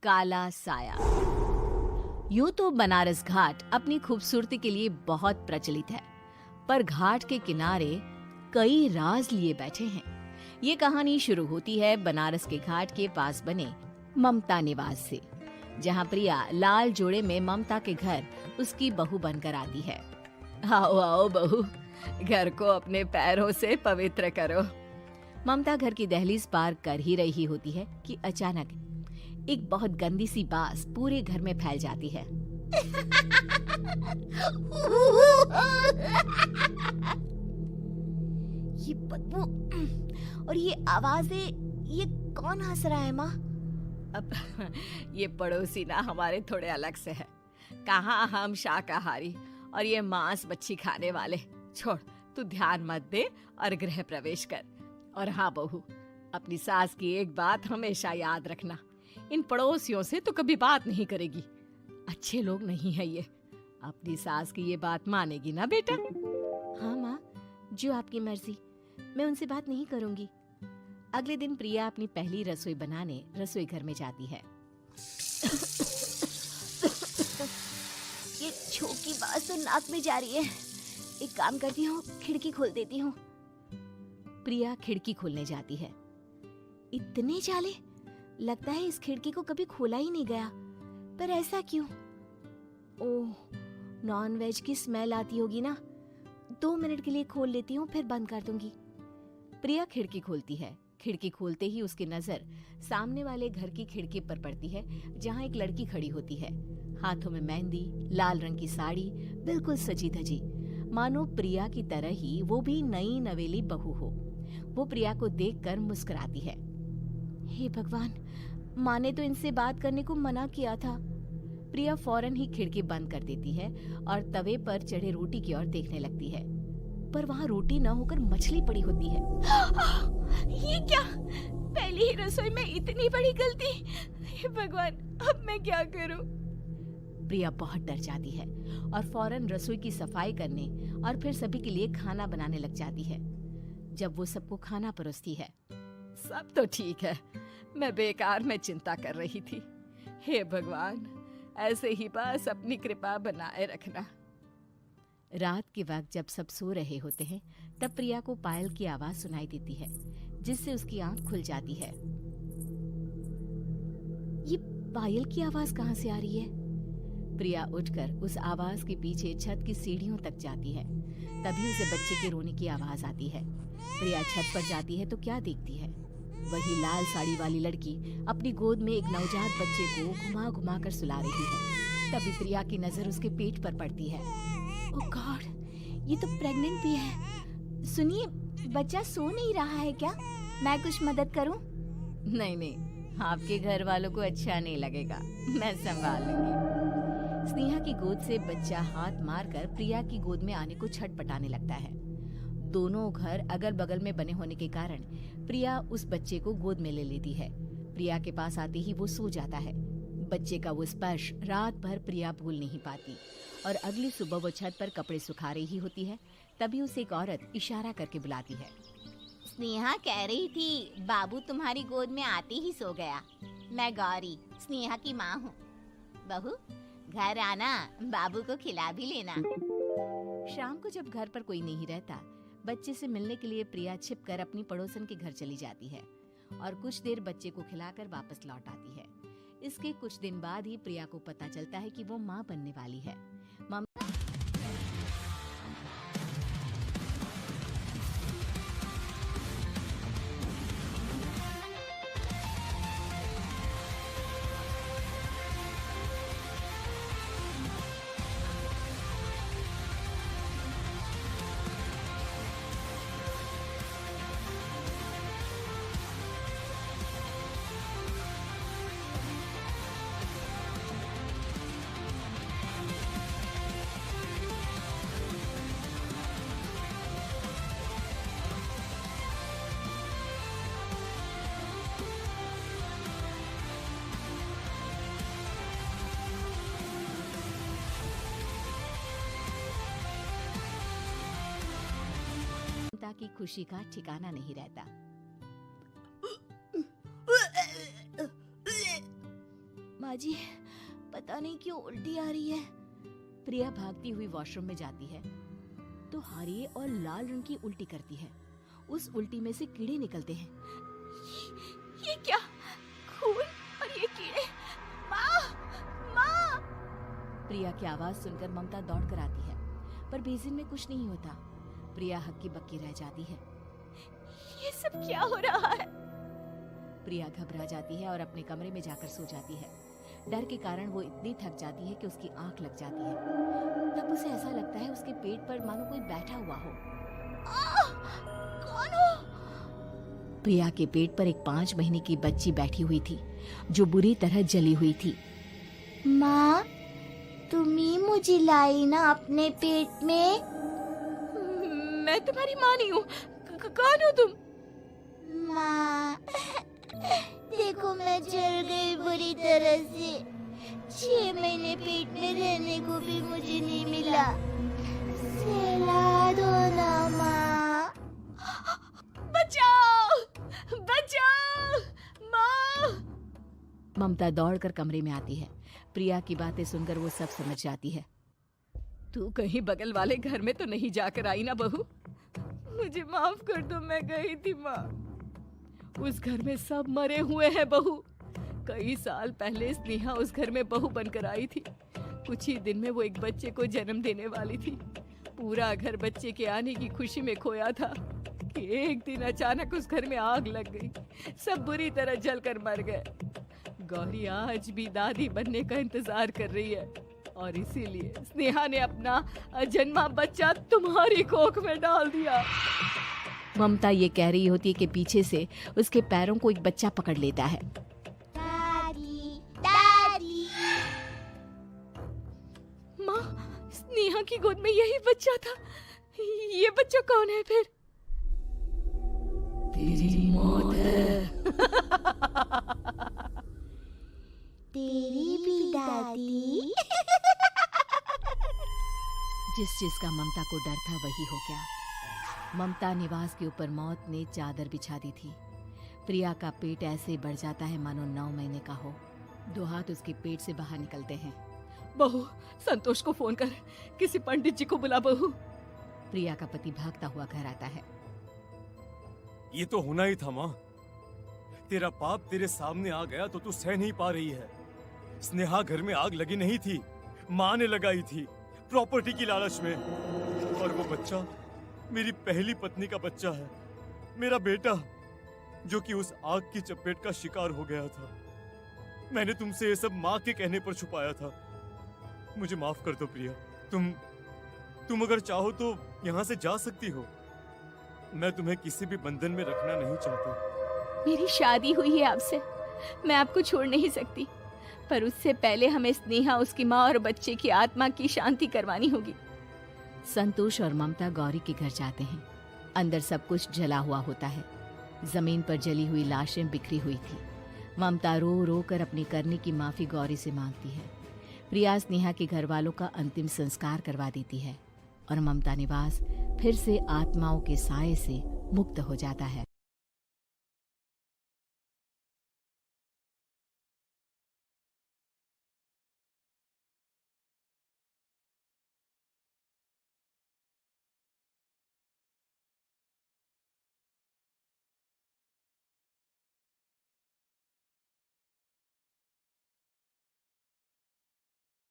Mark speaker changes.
Speaker 1: काला साया। यूं तो बनारस घाट अपनी खूबसूरती के लिए बहुत प्रचलित है, पर घाट के किनारे कई राज लिए बैठे हैं। ये कहानी शुरू होती है बनारस के घाट के पास बने ममता निवास से, जहां प्रिया लाल जोड़े में ममता के घर उसकी बहू बनकर आती है। आओ आओ बहू, घर को अपने पैरों से पवित्र करो। ममता घर की दहलीज पार कर ही रही होती है कि अचानक एक बहुत गंदी सी बास पूरे घर में फैल जाती है।
Speaker 2: ये बदबू और ये आवाजें, ये कौन हंस रहा है माँ?
Speaker 1: अब ये पड़ोसी ना हमारे थोड़े अलग से है। कहाँ हम शाकाहारी और ये मांस मच्छी खाने वाले। छोड़, तू ध्यान मत दे और गृह प्रवेश कर। और हाँ बहू, अपनी सास की एक बात हमेशा याद रखना, इन पड़ोसियों से तो कभी बात नहीं करेगी। अच्छे लोग नहीं है ये। अपनी सास की ये बात मानेगी ना बेटा?
Speaker 2: हाँ माँ, जो आपकी मर्जी, मैं उनसे बात नहीं करूंगी।
Speaker 1: अगले दिन प्रिया अपनी पहली रसोई बनाने रसोई घर में जाती है।
Speaker 2: ये छोकी बात तो नाक में जा रही है। एक काम करती हूँ, खिड़की खोल देती हूँ।
Speaker 1: प्रिया खिड़की खोलने जाती है।
Speaker 2: इतने जाले, लगता है इस खिड़की को कभी खोला ही नहीं गया। पर ऐसा क्यों? ओह, नॉन वेज की स्मेल आती होगी ना। 2 मिनट के लिए खोल लेती हूँ, फिर बंद कर दूंगी।
Speaker 1: प्रिया खिड़की खोलती है। खिड़की खोलते ही उसकी नजर सामने वाले घर की खिड़की पर पड़ती है, जहाँ एक लड़की खड़ी होती है। हाथों में मेहंदी, लाल रंग की साड़ी, बिल्कुल सजी धजी, मानो प्रिया की तरह ही वो भी नई नवेली बहू हो। वो प्रिया को देखकर मुस्कुराती है।
Speaker 2: हे भगवान, माँ ने तो इनसे बात करने को मना किया था।
Speaker 1: प्रिया फौरन ही खिड़की बंद कर देती है और तवे पर चढ़े रोटी की ओर देखने लगती है, पर वहाँ रोटी न होकर मछली पड़ी होती है।
Speaker 2: ये क्या? पहली ही रसोई में इतनी बड़ी गलती। हे भगवान, अब मैं क्या करूं?
Speaker 1: प्रिया बहुत डर जाती है और फौरन रसोई की सफाई करने और फिर सभी के लिए खाना बनाने लग जाती है। जब वो सबको खाना परोसती है, सब तो ठीक है, मैं बेकार में चिंता कर रही थी। हे भगवान, ऐसे ही बस अपनी कृपा बनाए रखना। रात के वक्त जब सब सो रहे होते हैं, तब प्रिया को पायल की आवाज सुनाई देती है, जिससे उसकी आंख खुल जाती है।
Speaker 2: ये पायल की आवाज कहाँ से आ रही है?
Speaker 1: प्रिया उठकर उस आवाज के पीछे छत की सीढ़ियों तक जाती है। तभी उसे बच्चे के रोने की आवाज आती है। प्रिया छत पर जाती है तो क्या देखती है? वही लाल साड़ी वाली लड़की अपनी गोद में एक नवजात बच्चे को घुमा घुमा कर सुला रही है। तभी प्रिया की नजर उसके पेट पर पड़ती है।
Speaker 2: ओह गॉड, ये तो प्रेग्नेंट भी है। सुनिए, बच्चा सो नहीं रहा है क्या? मैं कुछ मदद करूं?
Speaker 1: नहीं नहीं, आपके घर वालों को अच्छा नहीं लगेगा, मैं संभाल लूंगी। स्नेहा की गोद से बच्चा हाथ मारकर प्रिया की गोद में आने को छटपटाने लगता है। दोनों घर अगल बगल में बने होने के कारण प्रिया उस बच्चे को गोद में ले लेती है। प्रिया के पास आते ही वो सो जाता है। बच्चे का वो स्पर्श रात भर प्रिया भूल नहीं पाती और अगली सुबह वो छत पर कपड़े सुखा रही होती है। तभी उसे एक औरत इशारा करके बुलाती है।
Speaker 2: स्नेहा कह रही थी बाबू तुम्हारी गोद में आते ही सो गया। मैं गौरी, स्नेहा की माँ हूँ। बहू, घर आना, बाबू को खिला भी लेना।
Speaker 1: शाम को जब घर पर कोई नहीं रहता, बच्चे से मिलने के लिए प्रिया छिपकर अपनी पड़ोसन के घर चली जाती है और कुछ देर बच्चे को खिलाकर वापस लौट आती है। इसके कुछ दिन बाद ही प्रिया को पता चलता है कि वो माँ बनने वाली है। की खुशी का ठिकाना नहीं रहता।
Speaker 2: माँ जी, पता नहीं क्यों उल्टी आ रही है।
Speaker 1: प्रिया भागती हुई वॉशरूम में जाती है तो हरे और लाल रंग की उल्टी करती है। उस उल्टी में से कीड़े निकलते हैं।
Speaker 2: ये क्या? खून और ये कीड़े! माँ! माँ!
Speaker 1: प्रिया की आवाज सुनकर ममता दौड़ कर आती है, पर बेसिन में कुछ नहीं होता। प्रिया हक्की बक्की रह जाती है।
Speaker 2: ये सब क्या हो रहा है?
Speaker 1: प्रिया घबरा जाती है और अपने कमरे में जाकर सो जाती है। डर के कारण वो इतनी थक जाती है कि उसकी आंख लग जाती है। तब उसे ऐसा लगता है उसके पेट पर मानो कोई बैठा हुआ हो।
Speaker 2: कौन हो?
Speaker 1: प्रिया के पेट पर एक 5 महीने की बच्ची बैठी हुई थी जो बुरी तरह जली हुई थी।
Speaker 2: माँ, तुम ही मुझे लाई ना अपने पेट में? मैं तुम्हारी माँ नहीं हूँ। कौन हो तुम? माँ, देखो मैं जल गई बुरी तरह से। 6 महीने पेट में रहने को भी मुझे नहीं मिला। सहला दो ना माँ। बचाओ! बचाओ! माँ!
Speaker 1: ममता दौड़कर कमरे में आती है। प्रिया की बातें सुनकर वो सब समझ जाती है। तू कहीं बगल वाले घर में तो नहीं जाकर आई ना बहू?
Speaker 2: मुझे माफ कर दो, मैं गई थी माँ।
Speaker 1: उस घर में सब मरे हुए हैं बहू। कई साल पहले स्नेहा उस घर में बहू बनकर आई थी। कुछ ही दिन में वो एक बच्चे को जन्म देने वाली थी। पूरा घर बच्चे के आने की खुशी में खोया था कि एक दिन अचानक उस घर में आग लग गई। सब बुरी तरह जलकर मर गए। गौरी आज भी दादी बनने का इंतजार कर रही है और इसीलिए स्नेहा ने अपना अजन्मा बच्चा तुम्हारी कोख में डाल दिया। ममता ये कह रही होती है कि पीछे से उसके पैरों को एक बच्चा पकड़ लेता है।
Speaker 2: दादी, दादी।
Speaker 1: माँ, स्नेहा की गोद में यही बच्चा था। ये बच्चा कौन है फिर? तेरी मौत है।
Speaker 2: तेरी भी दादी।
Speaker 1: जिस चीज का ममता को डर था वही हो गया। ममता निवास के ऊपर मौत ने चादर बिछा दी थी। प्रिया का पेट ऐसे बढ़ जाता है मानो 9 महीने का हो। 2 हाथ उसके पेट से बाहर निकलते हैं। बहू, संतोष को फोन कर, किसी पंडित जी को बुला बहू। प्रिया का पति भागता हुआ घर आता है।
Speaker 3: ये तो होना ही था माँ। तेरा पाप तेरे सामने आ गया तो तू सह नहीं पा रही है। स्नेहा घर में आग लगी नहीं थी, माँ ने लगाई थी, प्रॉपर्टी की लालच में। और वो बच्चा मेरी पहली पत्नी का बच्चा है, मेरा बेटा, जो कि उस आग की चपेट का शिकार हो गया था। मैंने तुमसे ये सब माँ के कहने पर छुपाया था। मुझे माफ कर दो प्रिया। तुम अगर चाहो तो यहाँ से जा सकती हो। मैं तुम्हें किसी भी बंधन में रखना नहीं चाहता।
Speaker 1: मेरी शादी हुई है आपसे, मैं आपको छोड़ नहीं सकती, पर उससे पहले हमें स्नेहा, उसकी माँ और बच्चे की आत्मा की शांति करवानी होगी। संतोष और ममता गौरी के घर जाते हैं। अंदर सब कुछ जला हुआ होता है। जमीन पर जली हुई लाशें बिखरी हुई थी। ममता रो रो कर अपनी करने की माफी गौरी से मांगती है। प्रिया स्नेहा के घर वालों का अंतिम संस्कार करवा देती है और ममता निवास फिर से आत्माओं के साए से मुक्त हो जाता है।